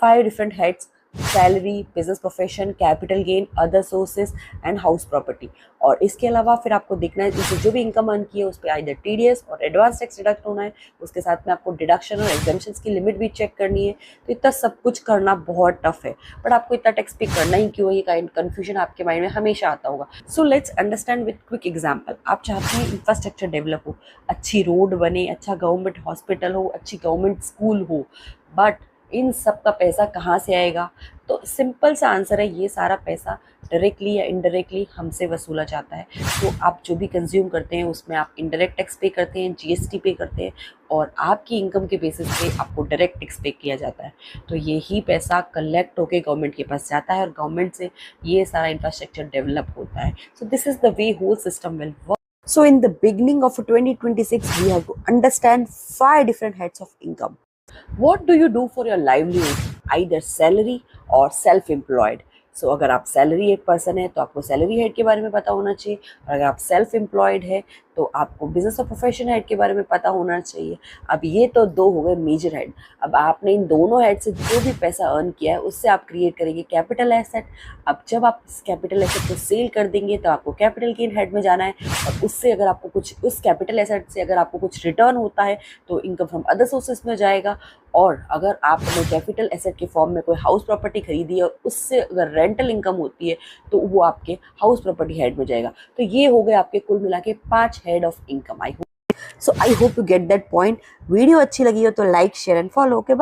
5 different heads: salary, business profession, capital gain, other sources and house property. और इसके अलावा फिर आपको देखना है इससे जो भी इनकम अर्न की है उस पर आइदर टीडीएस और एडवांस टैक्स डिडक्ट होना है। उसके साथ में आपको डिडक्शन और एग्जाम्पशंस की लिमिट भी चेक करनी है। तो इतना सब कुछ करना बहुत टफ है, बट आपको इतना टैक्स पे करना ही क्यों है, ये काइंड कन्फ्यूजन आपके माइंड में हमेशा आता होगा। So let's understand with quick example. आप चाहते हैं इंफ्रास्ट्रक्चर डेवलप हो, अच्छी रोड बने, अच्छा गवर्नमेंट हॉस्पिटल हो, अच्छी गवर्नमेंट स्कूल हो, बट इन सब का पैसा कहाँ से आएगा? तो सिंपल सा आंसर है, ये सारा पैसा डायरेक्टली या इनडायरेक्टली हमसे वसूला जाता है। तो आप जो भी कंज्यूम करते हैं उसमें आप इनडायरेक्ट टैक्स पे करते हैं, जीएसटी पे करते हैं, और आपकी इनकम के बेसिस पे आपको डायरेक्ट टैक्स पे किया जाता है। तो यही पैसा कलेक्ट होके गवर्नमेंट के पास जाता है और गवर्नमेंट से ये सारा इंफ्रास्ट्रक्चर डेवलप होता है। So this is the way whole system will work. So in the beginning of 2026, we have to understand 5 different heads of income. What do you do for your livelihood? Either salary or self-employed. सो अगर आप salary एक person है तो आपको salary head के बारे में पता होना चाहिए, और अगर आप सेल्फ एम्प्लॉयड है तो आपको बिजनेस और प्रोफेशन हेड के बारे में पता होना चाहिए। अब ये तो 2 हो गए मेजर हेड। अब आपने इन दोनों हेड से जो भी पैसा अर्न किया है उससे आप क्रिएट करेंगे कैपिटल एसेट। अब जब आप इस कैपिटल एसेट को सेल कर देंगे तो आपको कैपिटल गेन हेड में जाना है, और उससे अगर आपको कुछ, उस कैपिटल एसेट से अगर आपको कुछ रिटर्न होता है तो इनकम फ्रॉम अदर सोर्सेज में जाएगा। और अगर आपने कैपिटल एसेट के फॉर्म में कोई हाउस प्रॉपर्टी खरीदी है और उससे अगर रेंटल इनकम होती है तो वो आपके हाउस प्रॉपर्टी हेड में जाएगा। तो ये हो गए आपके कुल मिला के 5 head of income. I hope you get that point. Video अच्छी लगी हो तो like, share and follow. Okay, bye.